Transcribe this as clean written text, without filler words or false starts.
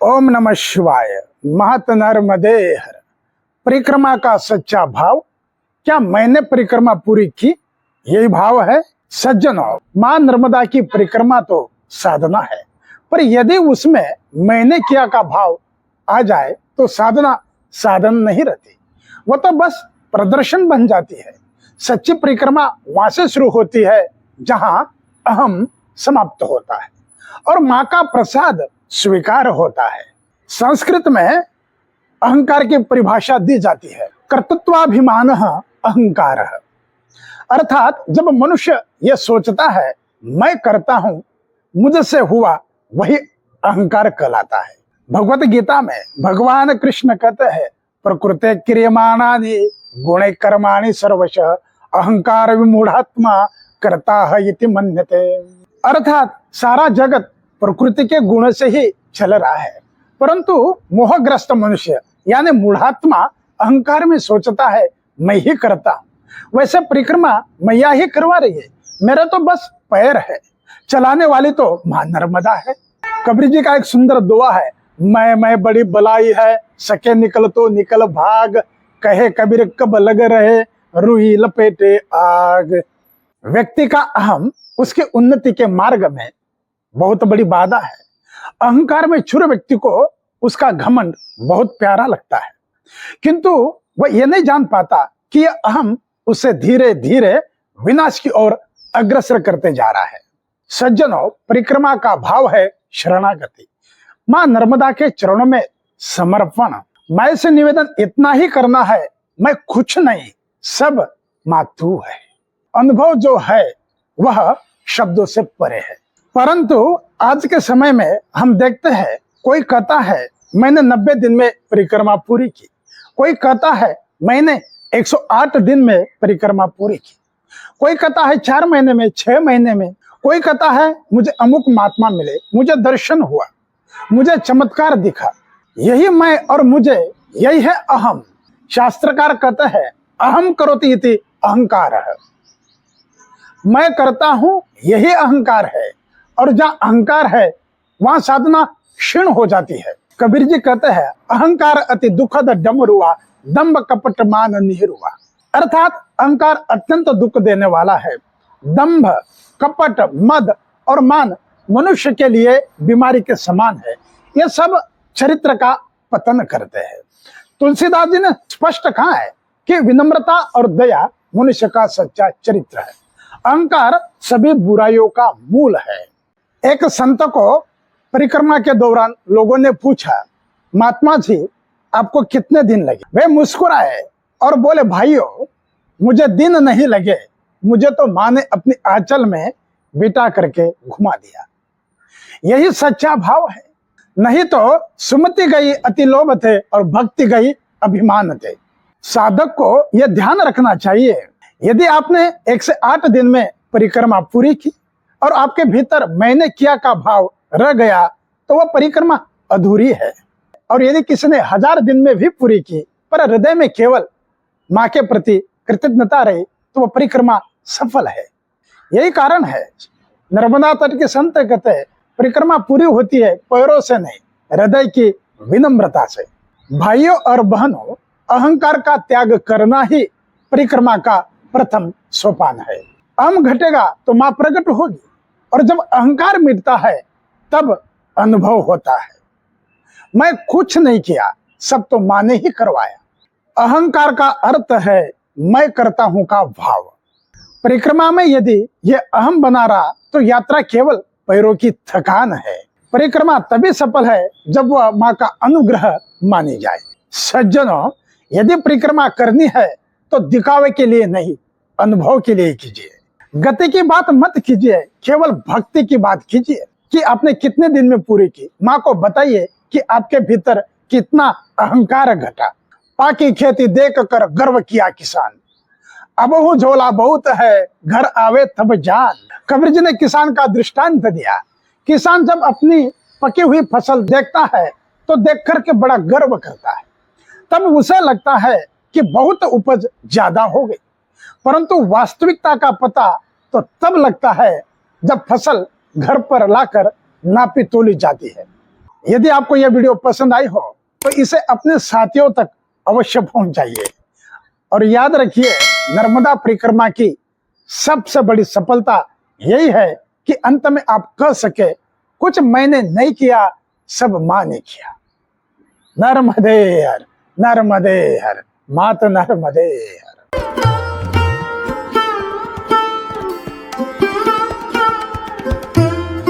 ओम नमः शिवाय। महत नर्मदे हर। परिक्रमा का सच्चा भाव, क्या मैंने परिक्रमा पूरी की, यही भाव है। सज्जनों, मां नर्मदा की परिक्रमा तो साधना है, पर यदि उसमें मैंने किया का भाव आ जाए तो साधना साधन नहीं रहती, वो तो बस प्रदर्शन बन जाती है। सच्ची परिक्रमा वहां से शुरू होती है जहां अहम समाप्त होता है और मां का प्रसाद स्वीकार होता है। संस्कृत में अहंकार की परिभाषा दी जाती है, कर्तृत्वाभिमान अहंकार। अर्थात जब मनुष्य यह सोचता है मैं करता हूं, मुझसे हुआ, वही अहंकार कहलाता है। भगवत गीता में भगवान कृष्ण कहते हैं, प्रकृते क्रियमाणानि गुणे कर्माणि सर्वशः अहंकार विमूढ़ात्मा करता है इति मन्यते। अर्थात सारा जगत प्रकृति के गुण से ही चल रहा है, परंतु मोहग्रस्त मनुष्य यानी मूढ़ात्मा अहंकार में सोचता है मैं ही करता हूं। वैसे परिक्रमा मैया ही करवा रही है, मेरा तो बस पैर है, चलाने वाली तो मां नर्मदा है। कबीर जी का एक सुंदर दुआ है, मैं बड़ी बलाई है, सके निकल तो निकल भाग, कहे कबीर कब लग रहे रूही लपेटे आग। व्यक्ति का अहम उसकी उन्नति के मार्ग में बहुत बड़ी बाधा है। अहंकार में छुरे व्यक्ति को उसका घमंड बहुत प्यारा लगता है, किंतु वह यह नहीं जान पाता कि यह अहम उसे धीरे धीरे विनाश की ओर अग्रसर करते जा रहा है। सज्जनों, परिक्रमा का भाव है शरणागति, मां नर्मदा के चरणों में समर्पण। मैं से निवेदन इतना ही करना है, मैं कुछ नहीं, सब मां तू है। अनुभव जो है वह शब्दों से परे है। परंतु आज के समय में हम देखते हैं, कोई कहता है मैंने 90 दिन में परिक्रमा पूरी की, कोई कहता है मैंने 108 दिन में परिक्रमा पूरी की, कोई कहता है 4 महीने में, 6 महीने में, कोई कहता है मुझे अमुक महात्मा मिले, मुझे दर्शन हुआ, मुझे चमत्कार दिखा, यही मैं और मुझे, यही है अहम। शास्त्रकार कहते हैं अहम करोति इति अहंकार है, मैं करता हूं यही अहंकार है, और जहां अहंकार है वहां साधना क्षीण हो जाती है। कबीर जी कहते हैं अहंकार अति दुखद डमरुआ, दंभ कपट मान निहरुआ। अर्थात अहंकार अत्यंत दुख देने वाला है। दंभ, कपट, मद और मान मनुष्य के लिए बीमारी के समान है। ये सब चरित्र का पतन करते हैं। तुलसीदास जी ने स्पष्ट कहा है कि विनम्रता और दया मनुष्य का सच्चा चरित्र है। अहंकार सभी बुराइयों का मूल है। एक संत को परिक्रमा के दौरान लोगों ने पूछा, महात्मा जी आपको कितने दिन लगे? वे मुस्कुराए और बोले, भाइयों मुझे दिन नहीं लगे, मुझे तो मां ने अपनी आंचल में बिठा करके घुमा दिया। यही सच्चा भाव है। नहीं तो सुमति गई अति लोभ थे और भक्ति गई अभिमान थे। साधक को यह ध्यान रखना चाहिए, यदि आपने 108 दिन में परिक्रमा पूरी की और आपके भीतर मैंने किया का भाव रह गया तो वह परिक्रमा अधूरी है। और यदि किसी ने 1000 दिन में भी पूरी की पर हृदय में केवल मां के प्रति कृतज्ञता रही तो वह परिक्रमा सफल है। यही कारण है नर्मदा तट के संत कहते हैं परिक्रमा पूरी होती है पैरों से नहीं, हृदय की विनम्रता से। भाइयों और बहनों, अहंकार का त्याग करना ही परिक्रमा का प्रथम सोपान है। अहम घटेगा तो मां प्रकट होगी, और जब अहंकार मिटता है तब अनुभव होता है मैं कुछ नहीं किया, सब तो मां ने ही करवाया। अहंकार का अर्थ है मैं करता हूं का भाव। परिक्रमा में यदि यह अहम बना रहा तो यात्रा केवल पैरों की थकान है। परिक्रमा तभी सफल है जब वह मां का अनुग्रह मानी जाए। सज्जनों, यदि परिक्रमा करनी है तो दिखावे के लिए नहीं, अनुभव के लिए कीजिए। गति की बात मत कीजिए, केवल भक्ति की बात कीजिए कि आपने कितने दिन में पूरी की। मां को बताइए कि आपके भीतर कितना अहंकार घटा। पाकी खेती देख कर गर्व किया किसान, अब वो झोला बहुत है, घर आवे तब जान। कबीर जी ने किसान का दृष्टांत दिया। किसान जब अपनी पकी हुई फसल देखता है तो देख करके बड़ा गर्व करता है, तब उसे लगता है कि बहुत उपज ज्यादा हो गई, परंतु वास्तविकता का पता तो तब लगता है जब फसल घर पर लाकर नापी तोली जाती है। यदि आपको यह वीडियो पसंद आई हो तो इसे अपने साथियों तक अवश्य पहुंचाइए। और याद रखिए, नर्मदा परिक्रमा की सबसे बड़ी सफलता यही है कि अंत में आप कह सके, कुछ मैंने नहीं किया, सब मां ने किया। नर्मदे हर, नर्मदे हर, मात नर्मदे हर।